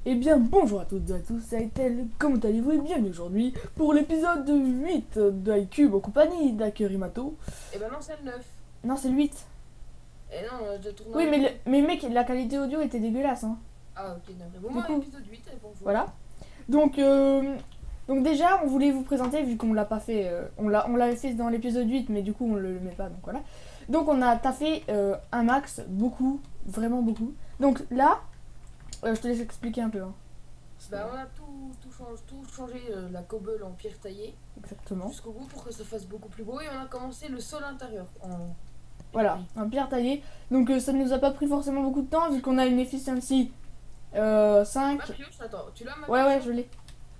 Eh bien, bonjour à toutes et à tous, c'est Aitel, comment allez-vous et bienvenue aujourd'hui pour l'épisode 8 de iCube en compagnie d'Akerimato. Et ben non, c'est le 9. Non, c'est le 8. Et non, on a déjà tourné Oui, un autre. mais mec, la qualité audio était dégueulasse, hein. Ah, ok, d'accord. Bon, Du moi, coup, épisode 8, et bonjour. voilà. Donc, donc déjà, on voulait vous présenter, vu qu'on l'a pas fait, on l'avait fait dans l'épisode 8, mais du coup, on le met pas, donc voilà. Donc, on a taffé un max, beaucoup, vraiment beaucoup. Donc là, je te laisse expliquer un peu, hein. Bah, on a tout changé, la cobble en pierre taillée Exactement. jusqu'au bout pour que ça fasse beaucoup plus beau. Et on a commencé le sol intérieur en pierre Voilà, taillée. un pierre taillé. Donc ça ne nous a pas pris forcément beaucoup de temps vu qu'on a une efficiency 5. Ma pioche, attends, tu l'as ma Ouais, pioche ouais, là? je l'ai.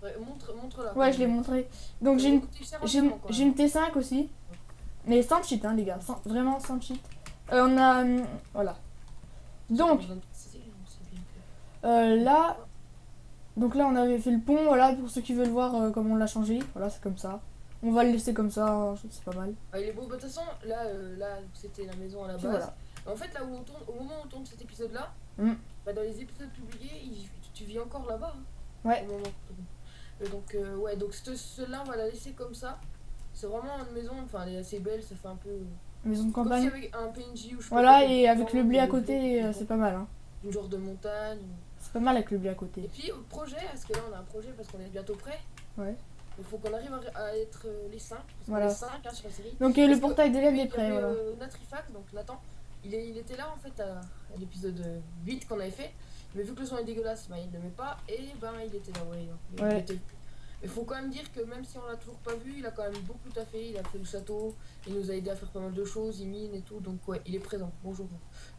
Ouais, montre-la quand Ouais, je l'ai même. montré. Donc Elle m'a coûté cher entièrement quand j'ai même, une hein. T5 aussi. Mais sans cheat, hein, les gars. Vraiment sans cheat. On a. Voilà. J'ai pas Donc, besoin de préciser, on sait bien là. que. Donc là, on avait fait le pont. Voilà, pour ceux qui veulent voir comment on l'a changé. Voilà, c'est comme ça. On va le laisser comme ça, hein, c'est pas mal. Ah, il est beau. Bah, de toute façon, là c'était la maison à la Puis base. voilà. En fait, là où on tourne, au moment où on tourne cet épisode-là, Mm. bah, dans les épisodes publiés, tu vis encore là-bas, hein, Ouais, au moment où on tourne. Donc, ouais, donc celle-là, on va la laisser comme ça. C'est vraiment une maison, enfin, elle est assez belle, ça fait un peu. maison de Comme si campagne. avec un PNJ ou je sais pas quoi, Voilà, il y a des et avec le plantes, blé à des blocs, côté, c'est pas mal, hein. une genre de montagne. C'est pas mal avec le blé à Et côté. puis, au projet, parce que là, on a un projet parce qu'on est bientôt prêt. Ouais. Il faut qu'on arrive à être les 5, parce qu'on Voilà. est 5 hein, sur la série. Donc le Parce que, portail de l'aide lui, est il y prêt, avait voilà. Natrifac, donc Nathan, il était là en fait à l'épisode 8 qu'on avait fait. Mais vu que le son est dégueulasse, bah, il ne le met pas. Et ben il était là, ouais. Ouais. Il faut quand même dire que même si on l'a toujours pas vu, il a quand même beaucoup taffé. Il a fait le château, il nous a aidé à faire pas mal de choses, il mine et tout. Donc ouais, il est présent. Bonjour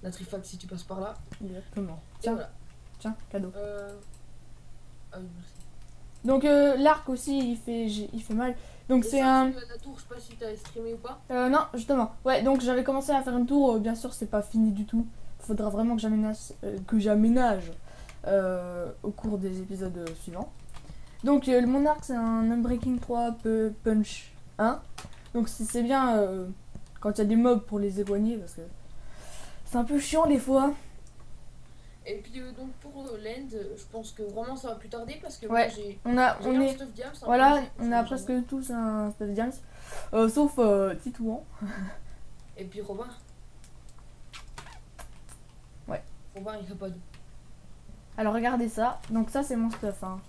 Natrifac si tu passes par là. Exactement. Et Tiens, voilà. tiens, cadeau. Ah oui, merci. Donc l'arc aussi, il fait mal. Donc Et c'est ça, un... la tour, je sais pas si t'as streamé ou pas. Non, justement. Ouais, donc j'avais commencé à faire une tour. Bien sûr, c'est pas fini du tout. Faudra vraiment que j'aménage au cours des épisodes suivants. Donc mon arc, c'est un Unbreaking 3 Punch 1. Donc c'est bien quand il y a des mobs pour les éloigner parce que c'est un peu chiant des fois. Et puis donc pour l'end, je pense que vraiment ça va plus tarder parce que moi Ouais, on j'ai un est... stuff diams. Voilà, on a presque tous un Stuff Diams. Sauf Titouan. Et puis Robin. Ouais. Robin il a pas de. Alors regardez ça. Donc ça c'est mon stuff, hein.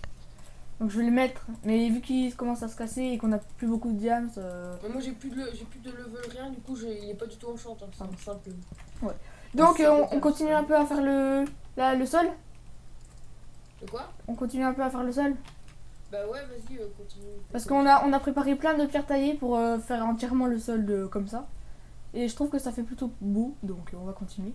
Donc je vais le mettre. Mais vu qu'il commence à se casser et qu'on a plus beaucoup de diams. Mais moi j'ai plus de level rien, du coup il est pas du tout enchant, hein, c'est un simple. Ouais. Donc C'est on continue un peu à faire le sol. De quoi? On continue un peu à faire le sol. Bah ouais, vas-y, continue. Parce qu'on a préparé plein de pierres taillées pour faire entièrement le sol comme ça. Et je trouve que ça fait plutôt beau. Donc on va continuer.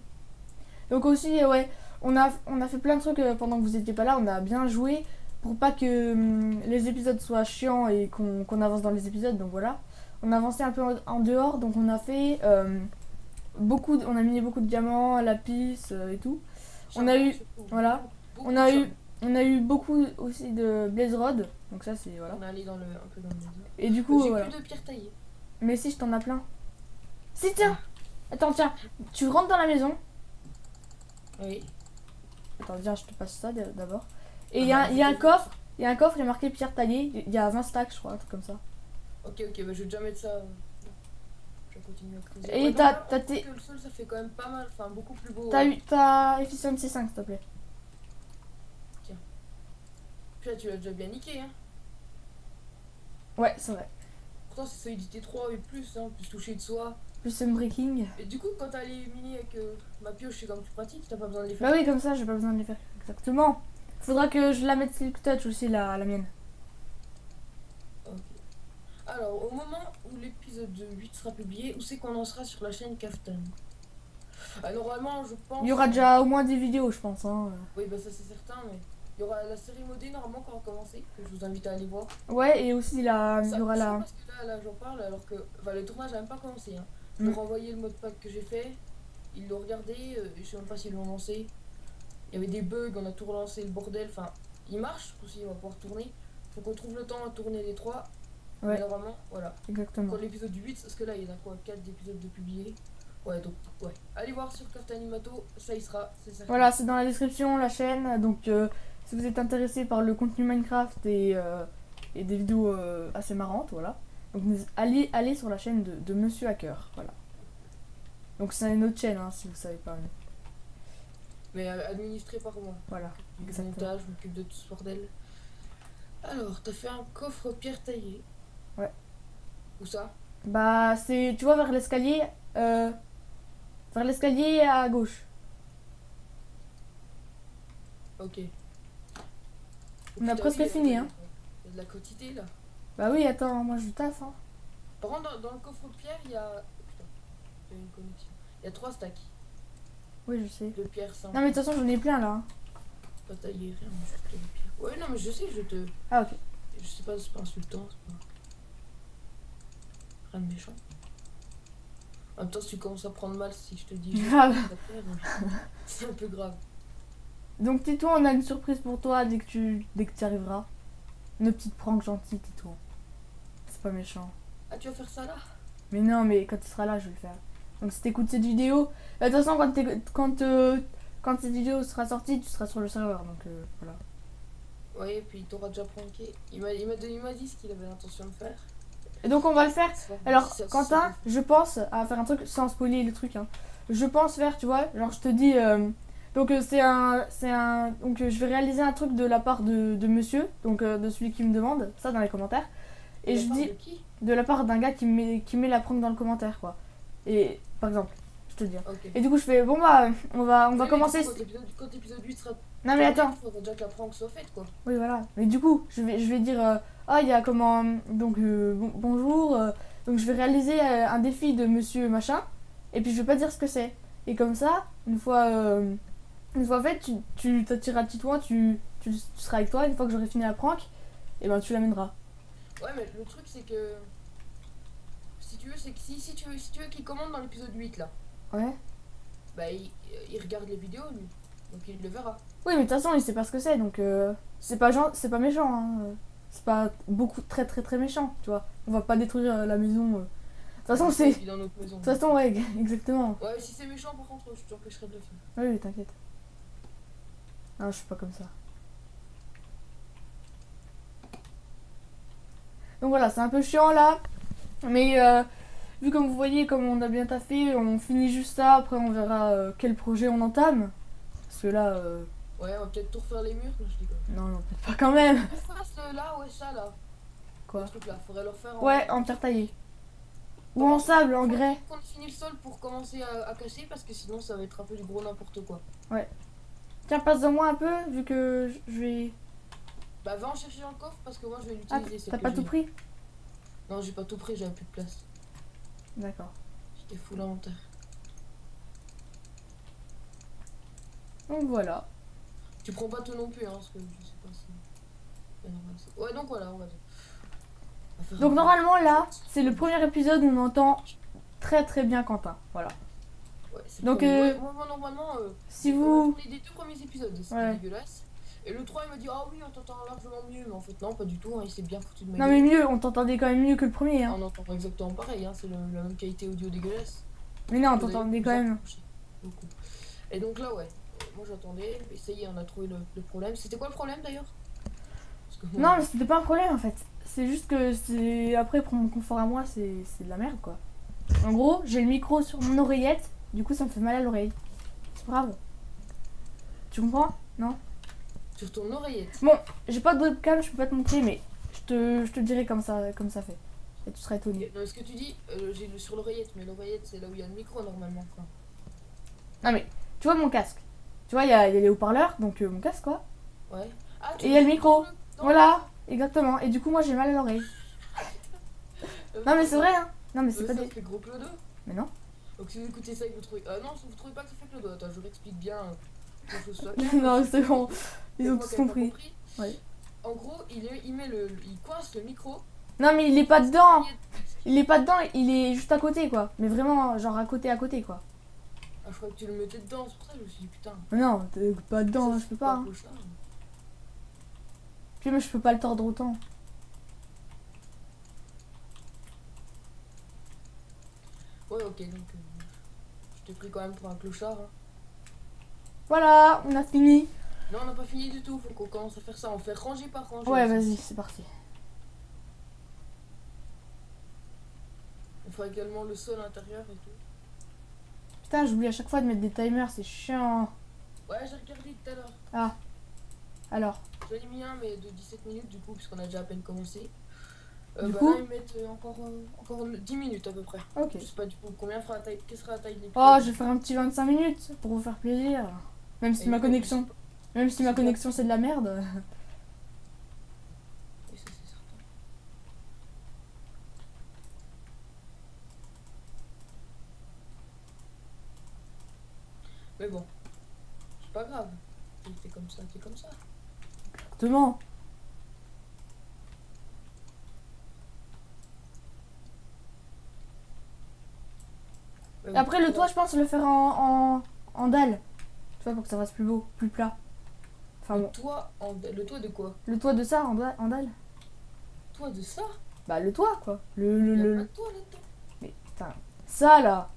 Donc aussi, ouais, on a fait plein de trucs pendant que vous étiez pas là. On a bien joué pour pas que les épisodes soient chiants et qu'on avance dans les épisodes. Donc voilà. On a avancé un peu en dehors. Donc on a fait on a miné beaucoup de diamants, lapis et tout. On a eu, voilà. Beaucoup On de a eu, charbon. on a eu beaucoup aussi de blaze rod. Donc ça c'est voilà. On est allé un peu dans le désert. Et du coup J'ai voilà. plus de pierres taillées. Mais si je t'en as plein. Si tiens. Attends tiens. Tu rentres dans la maison. Oui. Attends viens je te passe ça d'abord. Et il y a un coffre. Il y a un coffre, il y a marqué pierre taillée. Il y a 20 stacks je crois, un truc comme ça. Ok, bah je vais déjà mettre ça. Je vais continuer à creuser. Et Ouais, t'as donc là, on trouve que le sol ça fait quand même pas mal, enfin beaucoup plus beau. T'as efficiency 5 s'il te plaît. Puis là tu l'as déjà bien niqué, hein. Ouais c'est vrai. Pourtant c'est solidité 3 et plus, hein, plus toucher de soi. Plus unbreaking. Et du coup quand t'as les mini avec ma pioche c'est comme plus pratique, t'as pas besoin de les faire. Bah oui comme ça j'ai pas besoin de les faire exactement. Faudra que je la mette Silk Touch aussi la mienne. Ok. Alors au moment où l'épisode 8 sera publié, où c'est qu'on en sera sur la chaîne Kaftan? Normalement je pense... Il y aura déjà au moins 10 vidéos je pense hein. Oui bah ça c'est certain, mais il y aura la série modée normalement qui aura commencé, que je vous invite à aller voir. Ouais et aussi il y aura Ça, la... parce que là j'en parle alors que enfin, le tournage n'a même pas commencé, hein. Je leur ai envoyé le mode pack que j'ai fait, ils l'ont regardé, je sais même pas s'ils l'ont lancé. Il y avait des bugs, on a tout relancé le bordel, enfin il marche aussi, on va pouvoir tourner. Faut qu'on trouve le temps à tourner les trois. Ouais. Mais normalement, voilà. Exactement. Pour l'épisode du 8, parce que là il y en a quoi, 4 épisodes de publiés. Ouais donc ouais. Allez voir sur Carte Animato, ça y sera, c'est certain. Voilà c'est dans la description la chaîne donc si vous êtes intéressé par le contenu Minecraft et des vidéos assez marrantes, voilà. Donc allez sur la chaîne de Monsieur Hacker, voilà. Donc c'est une autre chaîne, hein, si vous savez pas. Mais administré par moi. Voilà, Du exactement. montage, je m'occupe de tout ce bordel. Alors, t'as fait un coffre pierre taillée. Ouais. Où ça? Bah c'est, tu vois, vers l'escalier à gauche. Ok. On a Putain, presque oui, fini, hein. Il y a de la quantité là. Bah oui, attends, moi je taffe, hein. Par contre, dans le coffre pierre, il y a. Putain, j'ai une connexion. Il y a 3 stacks Oui, je sais. de pierre simple. Non mais de toute façon j'en ai plein là, hein. Pas taillé, rien, mais juste de la pierre. Ouais, non, mais je sais, je te. Ah ok. Je sais pas, c'est pas insultant, c'est pas. Rien de méchant. En même temps, si tu commences à prendre mal, si je te dis. Grave. C'est un peu grave. Donc Tito, on a une surprise pour toi dès que tu y arriveras. Une petite prank gentille, Tito. C'est pas méchant. Ah, tu vas faire ça là? Mais non, mais quand tu seras là, je vais le faire. Donc si t'écoutes cette vidéo, de toute façon quand cette vidéo sera sortie, tu seras sur le serveur, donc voilà. Ouais, et puis il t'aura déjà pranké. Il m'a dit ce qu'il avait l'intention de faire. Et donc on va le faire. Alors Ça, Quentin, je pense à faire un truc sans spoiler le truc, hein. Je pense faire, tu vois, genre je te dis, donc je vais réaliser un truc de la part de monsieur, donc de celui qui me demande ça dans les commentaires. Et je dis de qui? de la part d'un gars qui met la prank dans le commentaire, quoi. Et par exemple, je te le dis. Ok. Et du coup je fais bon bah on va Oui, mais commencer. du coup, quand l'épisode 8 sera. Non mais attends. Il faudra déjà que la prank soit faite quoi. Oui voilà. Mais du coup je vais dire ah il y a comment donc bonjour donc je vais réaliser un défi de monsieur machin et puis je vais pas dire ce que c'est. Et comme ça une fois fait tu t'attireras Titouan, tu seras avec toi une fois que j'aurai fini la prank et ben tu l'amèneras. Ouais, mais le truc c'est que. Si tu veux, c'est que si tu veux qu'il commande dans l'épisode 8 là, Ouais. bah il regarde les vidéos lui. Donc il le verra. Oui mais de toute façon il sait pas ce que c'est donc c'est pas méchant, hein. C'est pas beaucoup très très très méchant, tu vois. On va pas détruire la maison. De toute façon c'est. Il est dans notre maison. De toute façon ouais exactement. Ouais, si c'est méchant par contre, je t'empêcherai de le faire. Oui oui t'inquiète. Non je suis pas comme ça. Donc voilà c'est un peu chiant là. Mais vu comme vous voyez comme on a bien taffé, on finit juste ça, après on verra quel projet on entame. Parce que là Ouais, on va peut-être tout refaire les murs, non, je dis non peut-être pas quand même. là, ouais, ça là. Quoi? Le truc là, faudrait le refaire en. Ouais en pierre taillée. Ou en sable, en grès. Faut qu'on finisse le sol pour commencer à casser parce que sinon ça va être un peu du gros n'importe quoi. Tiens passe-en moi un peu vu que je vais. Bah va en chercher dans le coffre parce que moi je vais Ah l'utiliser. t'as pas tout pris? Non, j'ai pas tout pris, j'avais plus de place. D'accord. J'étais full inventaire. Donc voilà. Tu prends pas tout non plus, hein, parce que je sais pas si. Ouais, donc voilà, on va dire. Donc normalement là, c'est le premier épisode où on entend très très bien Quentin. Voilà. Ouais, c'est Donc, ouais, moi normalement, si vous. les deux premiers épisodes, c'était Ouais. dégueulasse. Et le 3 il m'a dit ah oui on t'entend largement mieux, mais en fait non pas du tout, hein, il s'est bien foutu de ma Non gueule. mais mieux, on t'entendait quand même mieux que le premier, hein. On entend exactement pareil, hein, c'est la même qualité audio dégueulasse. Mais non, on Que t'entendait d'ailleurs, quand même. beaucoup. Et donc là ouais, moi j'attendais, et ça y est on a trouvé le problème. C'était quoi le problème d'ailleurs? Parce que, Non mais c'était pas un problème en fait. C'est juste que c'est. Après pour mon confort à moi, c'est de la merde quoi. En gros, j'ai le micro sur mon oreillette, du coup ça me fait mal à l'oreille. C'est pas grave. Tu comprends? Non? sur ton oreillette. Bon, j'ai pas de webcam, je peux pas te montrer, mais je te dirai comme ça fait. Et tu seras étonné. Non, ce que tu dis, j'ai le sur l'oreillette, mais l'oreillette c'est là où il y a le micro normalement. Quoi. Non mais, tu vois mon casque. Tu vois, il y a les haut-parleurs, donc mon casque quoi. Ouais. Ah, Et il y a le micro. dans Voilà, exactement. Et du coup, moi j'ai mal à l'oreille. Non mais c'est vrai, hein. Non mais c'est pas ça des. fait gros clodo. Mais non. Donc si vous écoutez ça et que vous trouvez. Non, si vous trouvez pas que ça fait clodo, attends, je vous explique bien. Non, c'est bon. Ils ont moi tous qui avais pas compris. Ouais. En gros, il coince le micro. Non mais il est pas dedans. Il est pas dedans, il est juste à côté quoi. Mais vraiment, genre à côté quoi. Ah, je crois que tu le mettais dedans, c'est pour ça que je me suis dit putain. Mais non, t'es pas dedans, Ça, je peux pas. Hein. clochard. Puis mais je peux pas le tordre autant. Ouais, ok, donc. Je t'ai pris quand même pour un clochard. Hein. Voilà, on a fini. Non, on n'a pas fini du tout. Faut qu'on commence à faire ça. On fait rangée par rangée. Ouais, aussi. vas-y, c'est parti. On fera également le sol intérieur et tout. Putain, j'oublie à chaque fois de mettre des timers, c'est chiant. Ouais, j'ai regardé tout à l'heure. Ah, alors. J'en ai mis un, mais de 17 minutes du coup, puisqu'on a déjà à peine commencé. Du Bah coup là, ils mettent encore 10 minutes à peu près. Ok. Je sais pas du coup combien fera la taille. Quelle sera la taille de l'épisode. Oh, je vais faire un petit 25 minutes pour vous faire plaisir. Même si Et ma du coup, connexion... Même si ma c'est connexion c'est de la merde. Et ça, c'est certain. Mais bon, c'est pas grave. T'es comme ça, t'es comme ça. Exactement. Mais Et bon, après, le toit, je pense le faire en dalle. Tu vois, pour que ça fasse plus beau, plus plat. Enfin le bon. toit, le toit de quoi? Le toit de ça en dalle. Toit de ça? Bah, le toit, quoi. Il y a pas de toit là-dedans. Mais putain, ça là.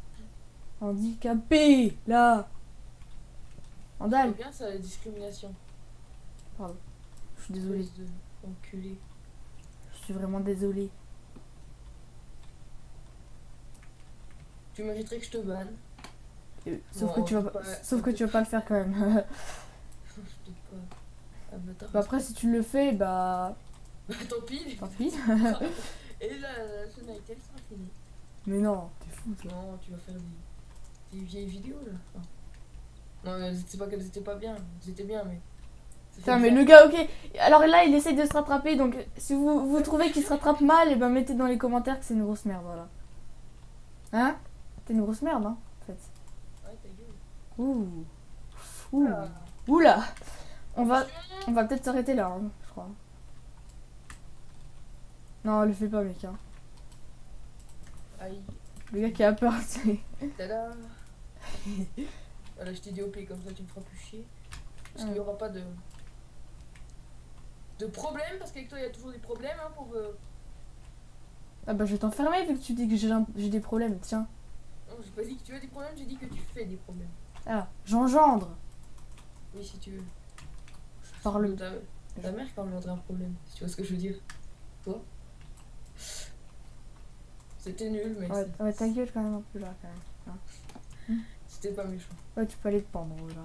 Handicapé, là. En C'est dalle. bien ça, la discrimination. Pardon. Je suis désolée. Espèce de enculé. Je suis vraiment désolée. Tu mériterais que je te banne. Sauf Bon, que tu vas c'est pas, pas- sauf que tu vas pas le faire quand même. Je peux pas. Ah, bah, Bah après, si tu le fais, bah bah, tant pis. tant pis. Et là, la chaîne avec elle sera finie. Mais non, t'es fou toi. Non, tu vas faire des vieilles vidéos là. Enfin, non, mais c'est pas qu'elles étaient pas bien. Elles étaient bien, mais. ça fait Putain, mais bizarre. le gars, ok. Alors là, il essaye de se rattraper. Donc, si vous trouvez qu'il se rattrape mal, et ben mettez dans les commentaires que c'est une grosse merde, voilà. Hein? T'es une grosse merde, hein, en fait. Ouais, ta gueule. Ouh. Ouh. Ah. Oula. On va peut-être s'arrêter là, hein, je crois. Non, le fais pas, mec. Hein. Aïe. Le gars qui a peur, c'est. Tada. Voilà, je t'ai dit OP, comme ça tu me feras plus chier. Parce qu'il n'y aura pas de problème, parce qu'avec toi il y a toujours des problèmes hein, pour. Ah bah je vais t'enfermer vu que tu dis que j'ai des problèmes, tiens. Non, j'ai pas dit que tu as des problèmes, j'ai dit que tu fais des problèmes. Ah, j'engendre. Oui, si tu veux. Parle. Ta mère qui engendré un problème, si tu vois ce que je veux dire. Toi. C'était nul, mais Ouais, ouais, ta gueule quand même un peu là, quand même. Hein. c'était pas méchant. Ouais, tu peux aller te pendre là.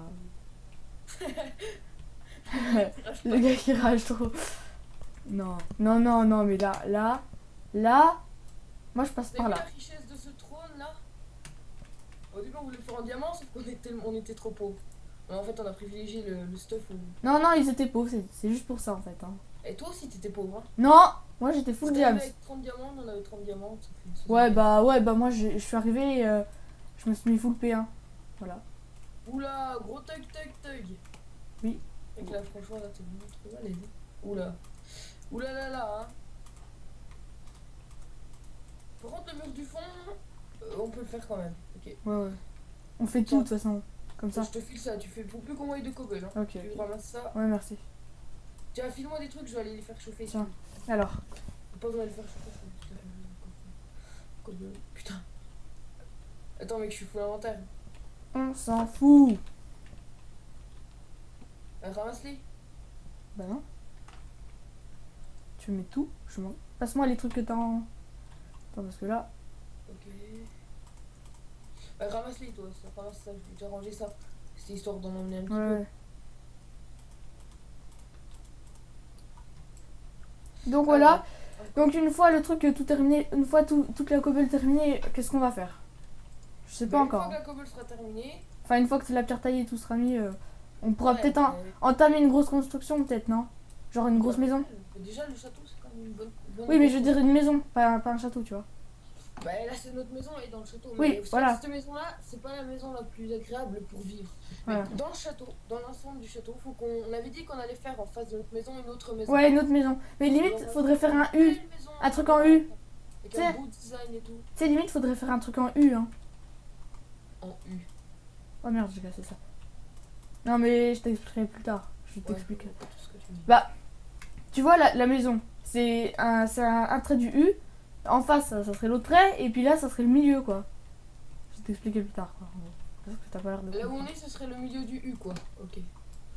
Le gars qui rage trop. Non, non, non, non, mais là, moi je passe T'as par vu là. la richesse de ce trône là? Au début on voulait le faire en diamant, sauf on était trop pauvres. Mais en fait on a privilégié le stuff où... Non, non, ils étaient pauvres, c'est juste pour ça en fait. Hein. Et toi aussi t'étais pauvre hein? Non, moi j'étais full Si diams. t'arrivais avec 30 diamants, on avait 30 diamants, ça fait... Ouais, bah moi je suis arrivé, je me suis mis full P1. Voilà. Oula, gros tug. Oui. Et que là franchement là t'es vraiment trop mal aidé. Oula. Oula là hein. Par contre le mur du fond, on peut le faire quand même. Ok. Ouais, ouais. On fait tout de toute façon. Comme ça. Je te file ça, faut plus qu'on voie de cobble hein. Ok. Tu ramasses ça. Ouais, merci. Tiens, file-moi des trucs, je vais aller les faire chauffer. Tiens. Alors. Pas besoin de les faire chauffer. Cobble. Putain. Attends mec, je suis full inventaire. On s'en fout. Ramasse-les. Bah non. Tu mets tout. Passe-moi les trucs que t'as en... Attends, parce que là... Ok. Ramasse-les toi, ramasse ça, je vais déjà ranger ça. C'était histoire d'en emmener un petit peu. Ouais. Donc voilà. Donc une fois le truc tout terminé, une fois toute la cobble terminée, qu'est-ce qu'on va faire? Je sais pas encore. Une fois que la cobble sera terminée... Enfin une fois que la pierre taillée et tout sera mis, on pourra Ouais, peut-être entamer une grosse construction peut-être, non? Genre une grosse maison? Déjà le château c'est quand même une bonne Oui mais je veux dire une maison, pas un château tu vois. Bah là c'est notre maison et dans le château. Oui, Mais voilà. cette maison là, c'est pas la maison la plus agréable pour vivre. Voilà. Mais dans le château, dans l'ensemble du château, faut qu'on avait dit qu'on allait faire en face de notre maison une autre maison. Ouais, une autre maison. Mais limite, Alors, faudrait faire un une U. belle maison, Un truc en U. avec T'sais. un beau design et tout. Tu sais, limite, faudrait faire un truc en U, hein. En U. Oh merde, j'ai cassé ça. Non mais je t'expliquerai plus tard. Je Ouais, t'explique. je vois pas tout ce que tu dis. Bah, tu vois la maison, c'est un trait du U. En face, ça serait l'autre trait, et puis là, ça serait le milieu, quoi. Je vais t'expliquer plus tard, quoi. Parce que t'as pas l'air de Là où on comprendre. est, ce serait le milieu du U quoi. Ok.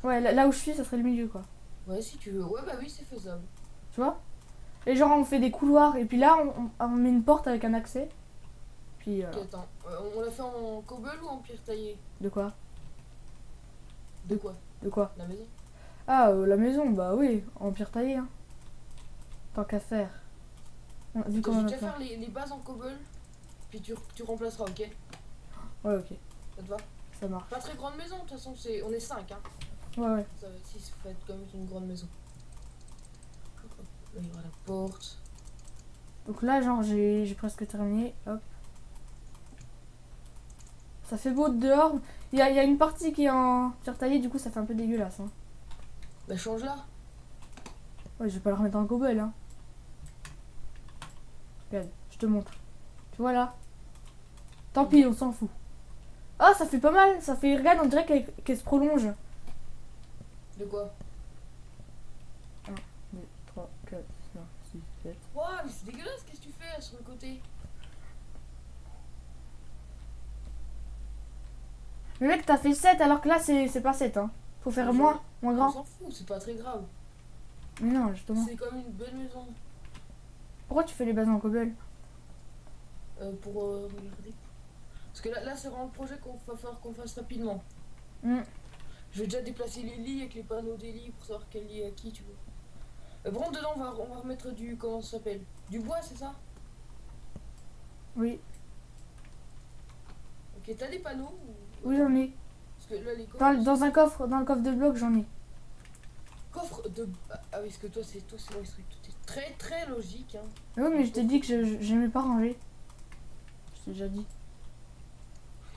Ouais, là où je suis, ça serait le milieu, quoi. Ouais, si tu veux. Ouais, bah oui, c'est faisable. Tu vois? Et genre, on fait des couloirs, et puis là, on met une porte avec un accès. Puis, Ok, attends. On l'a fait en cobble ou en pierre taillée? de quoi? De quoi? De quoi? La maison? Ah, la maison, bah oui, en pierre taillée, hein. Tant qu'à faire. Vu Attends, qu'on je en vais a déjà plein. faire les bases en cobble, puis tu remplaceras, ok? Ouais, ok, Ça te va? ça marche. Pas très grande maison, de toute façon, on est 5, hein. Ouais, ouais. Ça va être 6, ça va être quand même une grande maison. Là, il y aura la porte. Donc là, genre, j'ai presque terminé. Hop. Ça fait beau dehors. Il y a une partie qui est en pierre taillée, du coup, ça fait un peu dégueulasse, hein. Bah, change-la. Ouais, je vais pas le remettre en cobble, hein. Regarde, je te montre. Tu vois là? Tant pis, on s'en fout. Ah, ça fait pas mal. Ça fait, regarde, on dirait qu'elle se prolonge. De quoi? 1, 2, 3, 4, 5, 6, 7. Ouah, mais c'est dégueulasse, qu'est-ce que tu fais sur le côté? Mais mec, t'as fait 7 alors que là, c'est pas 7, hein. Faut faire moins On grand. s'en fout, c'est pas très grave. Mais non, justement. C'est comme une belle maison. Pourquoi tu fais les bases en cobble? Pour regarder. Parce que là c'est vraiment le projet qu'on va falloir qu'on fasse rapidement. Hmm. Je vais déjà déplacer les lits avec les panneaux des lits pour savoir quel lit est à qui, tu vois. Par contre, dedans, on va remettre du. Comment ça s'appelle? Du bois, c'est ça? Oui, Ok, t'as des panneaux oui, j'en ai. Parce que là, les coffres. Dans un coffre, dans le coffre de bloc, j'en ai. Coffre de. Ah oui, parce que toi, c'est vrai, ce truc. Tout est très très logique, hein. Mais oui, mais je t'ai dit que j'aimais pas ranger. Je t'ai déjà dit.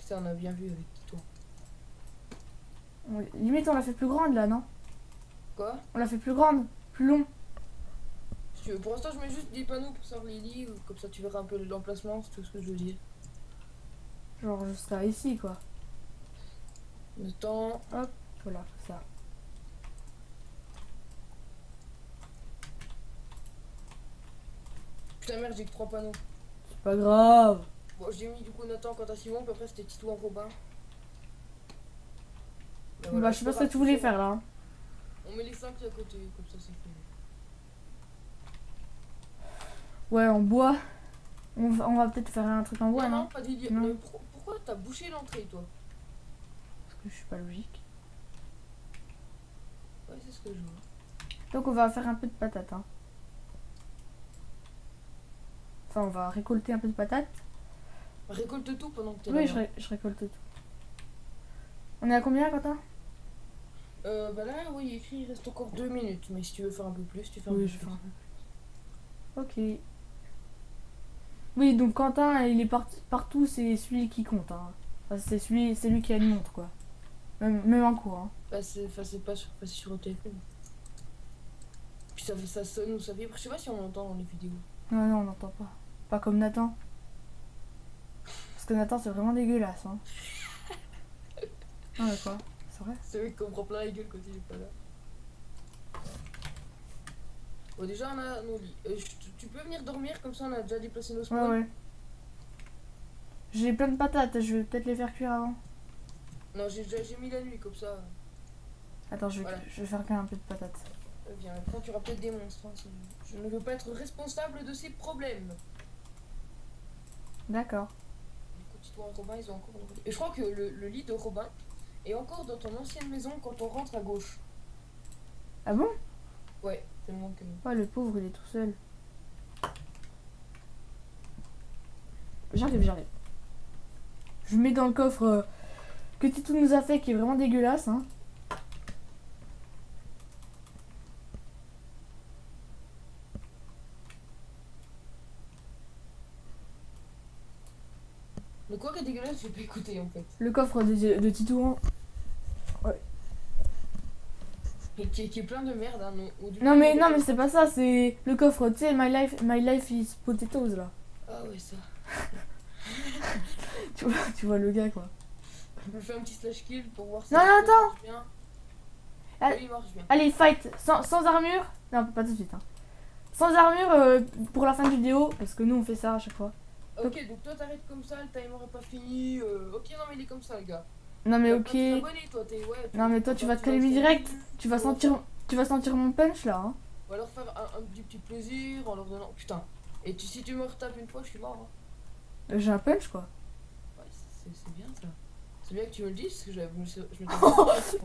Ça, on a bien vu avec toi. Limite, on l'a fait plus grande là, non? Quoi? On l'a fait plus grande, plus long. Si tu veux. Pour l'instant, je mets juste des panneaux pour savoir les lits, comme ça tu verras un peu l'emplacement, c'est tout ce que je veux dire. Genre jusqu'à ici, quoi. Le temps. Hop, voilà, ça. Putain, merde, j'ai que 3 panneaux. C'est pas grave. Bon, j'ai mis du coup Nathan quant à Simon, puis après c'était Tito en Robin. Et voilà, Bah, je sais pas ce que tu voulais faire là, hein. On met les 5 à côté, comme ça c'est fait. Ouais, en bois. On va peut-être faire un truc en bois, non, non? non, pas d'idée. Non. Pourquoi t'as bouché l'entrée, toi? Parce que je suis pas logique. Ouais, c'est ce que je vois. Donc on va faire un peu de patates, hein. Enfin, on va récolter un peu de patates. Récolte tout pendant que t'es Oui, là. je récolte tout. On est à combien, Quentin? Bah là, oui, il est écrit, il reste encore 2 minutes. Mais si tu veux faire un peu plus, tu fais un Oui, peu je plus. fais un peu plus. Ok. Oui, donc Quentin, il est partout, c'est celui qui compte, hein. Enfin, c'est lui qui alimente, quoi. Même en cours, hein. Bah, c'est sur le téléphone. Puis ça sonne ou ça vibre. Je sais pas si on l'entend dans les vidéos. Non, non, on n'entend pas. Pas comme Nathan. Parce que Nathan, c'est vraiment dégueulasse, hein. Non, mais quoi? C'est vrai? C'est vrai qu'on prend plein la gueule quand il est pas là. Bon, déjà, on a nos lits. Tu peux venir dormir, comme ça on a déjà déplacé nos Ouais, spawns. ouais. J'ai plein de patates, je vais peut-être les faire cuire avant. Non, j'ai mis la nuit, comme ça. Attends, Voilà. je vais faire cuire un peu de patates. Viens, après tu auras peut-être des monstres. Hein, je ne veux pas être responsable de ces problèmes. D'accord. Écoute, toi, Robin, ils ont encore leur lit. Et je crois que le lit de Robin est encore dans ton ancienne maison quand on rentre à gauche. Ah bon? Ouais, tellement que. Ouais, le pauvre, il est tout seul. J'arrive. Je mets dans le coffre que Titou nous a fait, qui est vraiment dégueulasse, hein. Le quoi qui est dégueulasse, j'ai pas écouté en fait. Le coffre de Titou, hein. Et qui est plein de merde, hein. Non mais c'est pas ça, c'est le coffre, tu sais, My Life is Potatoes, là. Ah ouais, ça. Tu vois le gars, quoi. Je me fais un petit slash kill pour voir si Non, ça attends. marche bien. Ah. Oui, il marche bien. Allez, fight, sans armure. Non, pas tout de suite, hein. Sans armure pour la fin de vidéo, parce que nous on fait ça à chaque fois. Ok, donc toi t'arrêtes comme ça, le timer est pas fini. Ok, non mais il est comme ça, le gars. Non mais T'as ok. pas de t'abonner, toi, ouais, Non mais toi tu vas te vas calmer direct. Tu vas vas sentir, tu vas sentir mon punch là. Hein. Ou alors faire un petit plaisir en leur donnant. Putain. Et si tu me retapes une fois, je suis mort. Hein. J'ai un punch quoi. Ouais, c'est bien ça. C'est bien que tu me le dises parce que je m'étais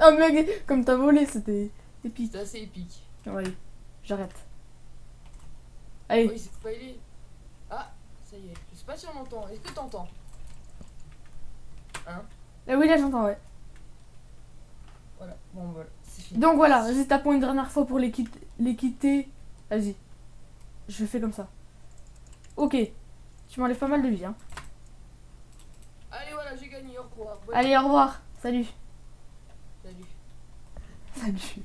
Oh mec, comme t'as volé, c'était épique. C'était assez épique. Ouais, j'arrête. Allez. Oui, c'est spoilé. Ah, ça y est. Je sais pas si on entend. Est-ce que t'entends? Hein? Ah oui là j'entends ouais. Voilà. Bon voilà, c'est fini. Donc voilà, vas-y tapons une dernière fois pour les quitter. Vas-y. Je fais comme ça. Ok. Tu m'enlèves pas mal de vie hein. Allez voilà, j'ai gagné. Au revoir. Allez au revoir. Salut. Salut. Salut.